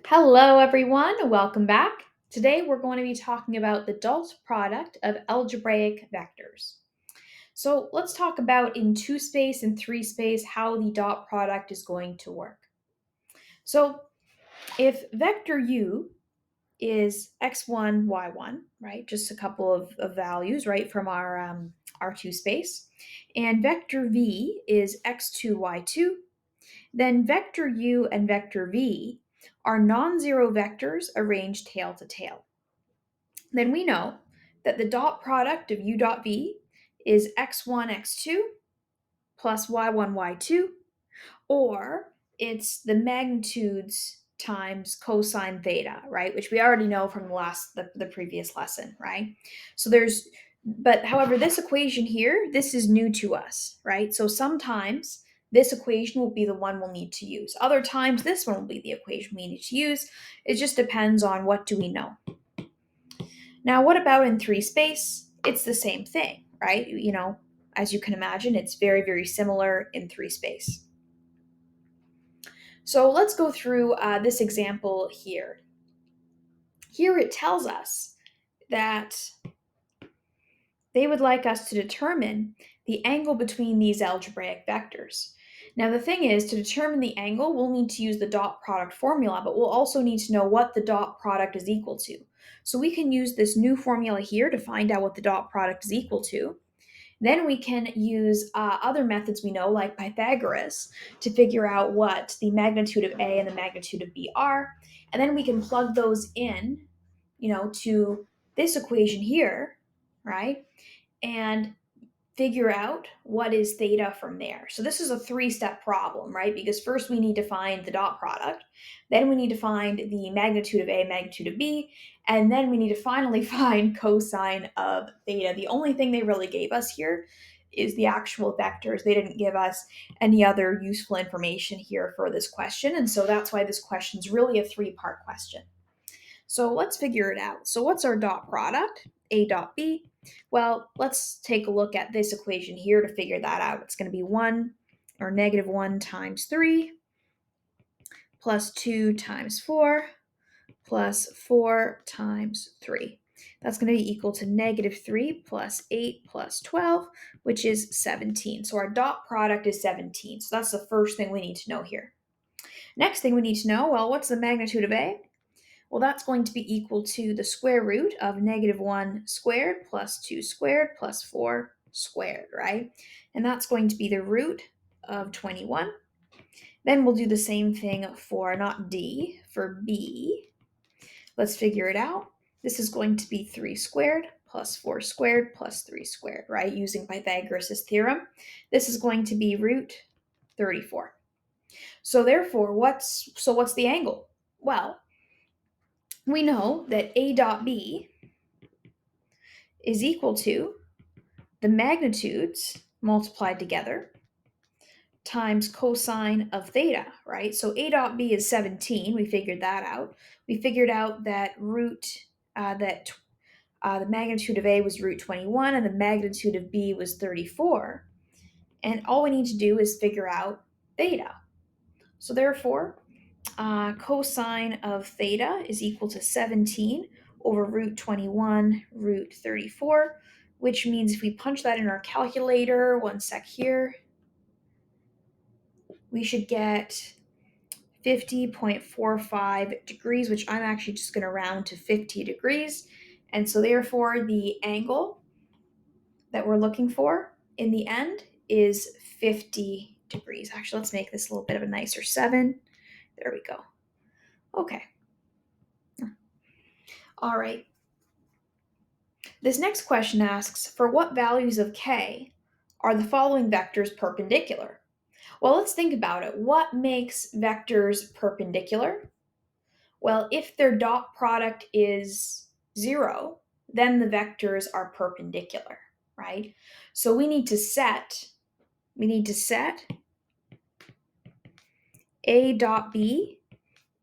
Hello, everyone. Welcome back. Today, we're going to be talking about the dot product of algebraic vectors. So let's talk about in two space and three space how the dot product is going to work. So if vector u is x1, y1, right? Just a couple of values, right, from our two space, and vector v is x2, y2, then vector u and vector v are non-zero vectors arranged tail to tail. Then we know that the dot product of u dot v is x1, x2 plus y1, y2, or it's the magnitudes times cosine theta, right? Which we already know from the previous lesson, right? So but however, this equation here, this is new to us, right? So sometimes this equation will be the one we'll need to use. Other times, this one will be the equation we need to use. It just depends on what do we know. Now, what about in three space? It's the same thing, right? As you can imagine, it's very, very similar in three space. So let's go through this example here. Here it tells us that they would like us to determine the angle between these algebraic vectors. Now the thing is, to determine the angle, we'll need to use the dot product formula, but we'll also need to know what the dot product is equal to. So we can use this new formula here to find out what the dot product is equal to. Then we can use other methods we know, like Pythagoras, to figure out what the magnitude of A and the magnitude of B are. And then we can plug those in, to this equation here, right? And figure out what is theta from there. So this is a three-step problem, right? Because first we need to find the dot product, then we need to find the magnitude of A, magnitude of B, and then we need to finally find cosine of theta. The only thing they really gave us here is the actual vectors. They didn't give us any other useful information here for this question, and so that's why this question is really a three-part question. So let's figure it out. So what's our dot product? A dot B. Well, let's take a look at this equation here to figure that out. It's going to be 1 or negative 1 times 3 plus 2 times 4 plus 4 times 3. That's going to be equal to negative 3 plus 8 plus 12, which is 17. So our dot product is 17. So that's the first thing we need to know here. Next thing we need to know, well, what's the magnitude of A? Well, that's going to be equal to the square root of negative 1 squared plus 2 squared plus 4 squared, right? And that's going to be the root of 21. Then we'll do the same thing for not D, for B. Let's figure it out. This is going to be 3 squared plus 4 squared plus 3 squared, right? Using Pythagoras' theorem. This is going to be root 34. So therefore, what's the angle? Well, we know that A dot B is equal to the magnitudes multiplied together times cosine of theta, right? So A dot B is 17. We figured that out. We figured out that the magnitude of A was root 21 and the magnitude of B was 34. And all we need to do is figure out theta. So therefore, cosine of theta is equal to 17 over root 21 root 34, which means if we punch that in our calculator, one sec here, we should get 50.45 degrees, which I'm actually just going to round to 50 degrees. And so therefore the angle that we're looking for in the end is 50 degrees. Actually, let's make this a little bit of a nicer 7. There we go. Okay. All right. This next question asks, for what values of k are the following vectors perpendicular? Well, let's think about it. What makes vectors perpendicular? Well, if their dot product is 0, then the vectors are perpendicular, right? So we need to set A dot B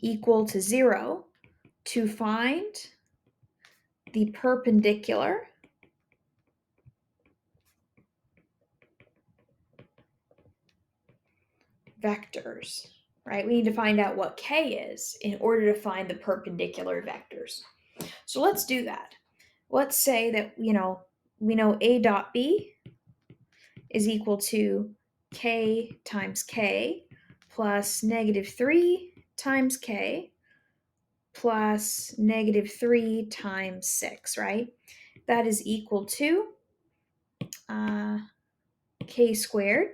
equal to 0 to find the perpendicular vectors. right? We need to find out what k is in order to find the perpendicular vectors. So let's do that. Let's say that, we know a dot b is equal to k times k plus negative 3 times k plus negative 3 times 6, right? That is equal to k squared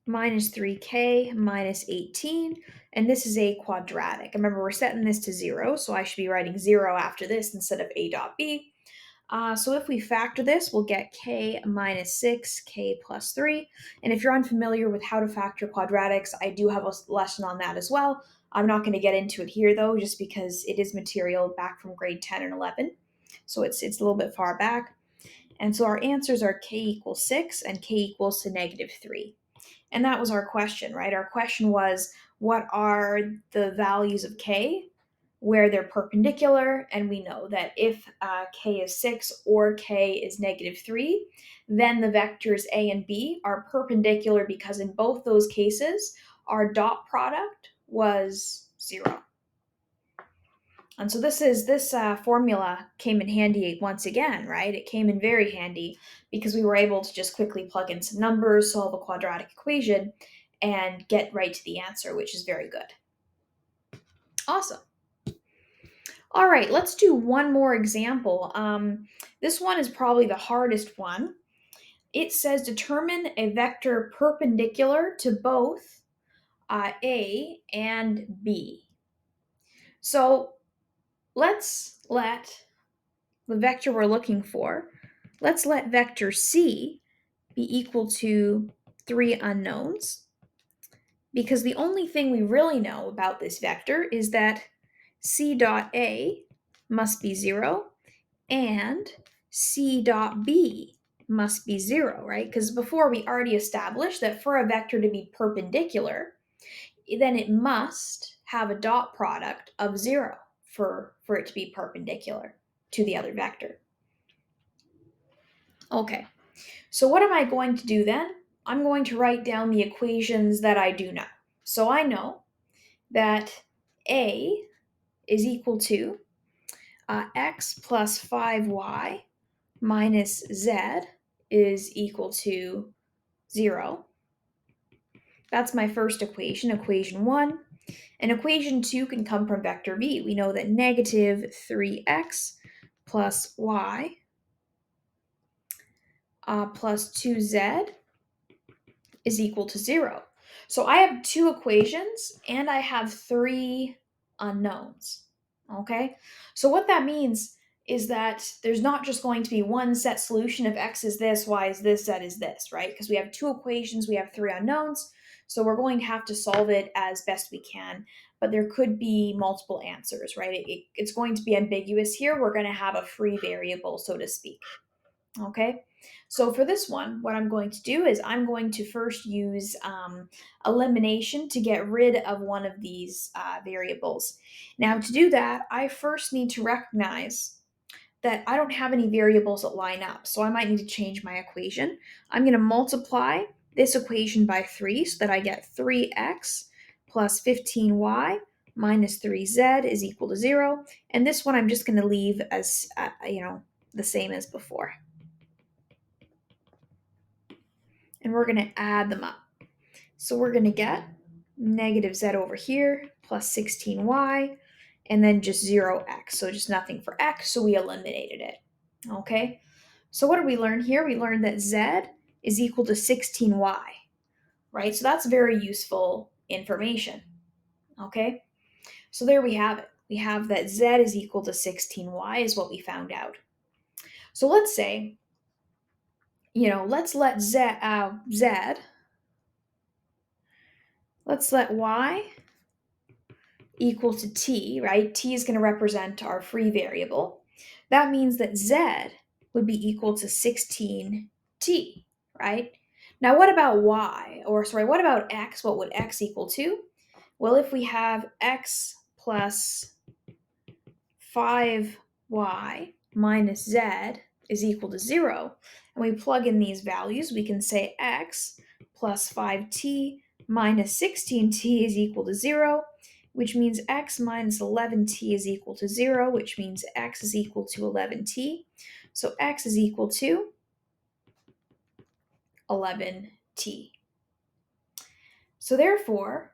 minus 3k minus 18, and this is a quadratic. Remember, we're setting this to 0, so I should be writing 0 after this instead of a dot b. So if we factor this, we'll get k minus 6, k plus 3. And if you're unfamiliar with how to factor quadratics, I do have a lesson on that as well. I'm not going to get into it here, though, just because it is material back from grade 10 and 11. So it's a little bit far back. And so our answers are k equals 6 and k equals to negative 3. And that was our question, right? Our question was, what are the values of k where they're perpendicular? And we know that if k is 6 or k is negative 3, then the vectors a and b are perpendicular because in both those cases, our dot product was 0. And so this formula came in handy once again, right? It came in very handy because we were able to just quickly plug in some numbers, solve a quadratic equation, and get right to the answer, which is very good. Awesome. All right, let's do one more example. This one is probably the hardest one. It says determine a vector perpendicular to both A and B. So let's let the vector we're looking for, let's let vector C be equal to 3 unknowns, because the only thing we really know about this vector is that C dot A must be 0 and C dot B must be 0, right? Because before we already established that for a vector to be perpendicular, then it must have a dot product of 0 for it to be perpendicular to the other vector. Okay, so what am I going to do then? I'm going to write down the equations that I do know. So I know that A is equal to x plus 5y minus z is equal to 0. That's my first equation, equation 1. And equation 2 can come from vector v. We know that negative 3x plus y plus 2z is equal to 0. So I have 2 equations and I have 3 unknowns. Okay? So what that means is that there's not just going to be one set solution of x is this, y is this, z is this, right? Because we have 2 equations, we have 3 unknowns. So we're going to have to solve it as best we can, but there could be multiple answers, right? It's going to be ambiguous here. We're going to have a free variable, so to speak. Okay, so for this one, what I'm going to do is I'm going to first use elimination to get rid of one of these variables. Now, to do that, I first need to recognize that I don't have any variables that line up, so I might need to change my equation. I'm going to multiply this equation by 3 so that I get 3x plus 15y minus 3z is equal to 0. And this one I'm just going to leave as, the same as before. And we're going to add them up. So we're going to get negative z over here plus 16y and then just 0x. So just nothing for x, so we eliminated it. Okay, so what did we learn here? We learned that z is equal to 16y, right? So that's very useful information. Okay, so there we have it. We have that z is equal to 16y is what we found out. So let's say, let's let let's let y equal to t, right? T is going to represent our free variable. That means that z would be equal to 16t, right? Now, what about y? What about x? What would x equal to? Well, if we have x plus 5y minus z is equal to 0, and we plug in these values, we can say x plus 5t minus 16t is equal to 0, which means x minus 11t is equal to 0, which means x is equal to 11t. So x is equal to 11t. So therefore,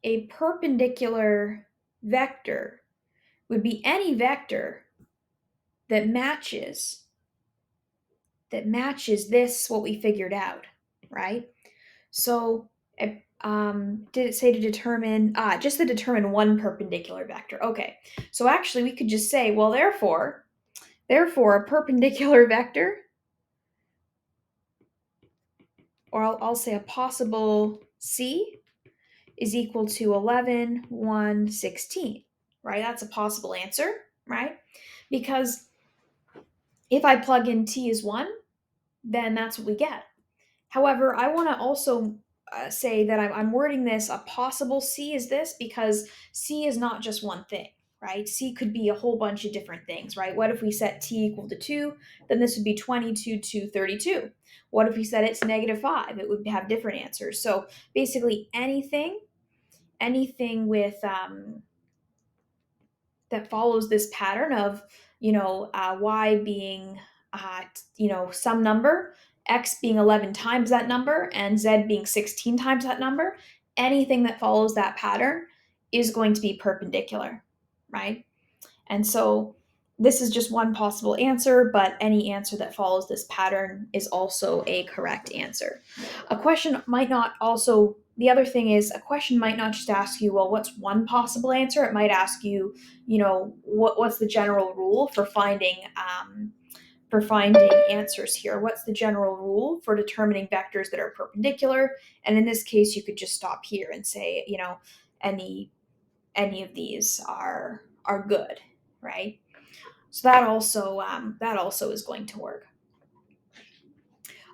a perpendicular vector would be any vector that matches this, what we figured out, right? So did it say to determine, just to determine one perpendicular vector? Okay, so actually we could just say, well, therefore a perpendicular vector, or I'll say a possible C, is equal to 11, 1, 16, right? That's a possible answer, right? Because if I plug in t as 1, then that's what we get. However, I want to also say that I'm wording this a possible C is this because C is not just one thing, right? C could be a whole bunch of different things, right? What if we set t equal to 2? Then this would be 22 to 32. What if we set it to -5? It would have different answers. So basically anything with that follows this pattern of y being some number, x being 11 times that number, and z being 16 times that number. Anything that follows that pattern is going to be perpendicular, right? And so this is just one possible answer, but any answer that follows this pattern is also a correct answer. A question might not also, the other thing is, a question might not just ask you, well, what's one possible answer? It might ask you, what's the general rule for finding answers here? What's the general rule for determining vectors that are perpendicular? And in this case, you could just stop here and say, any of these are good, right? So that also is going to work.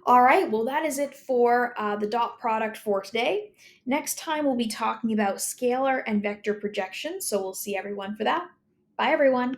All right, well, that is it for the dot product for today. Next time, we'll be talking about scalar and vector projections, so we'll see everyone for that. Bye, everyone.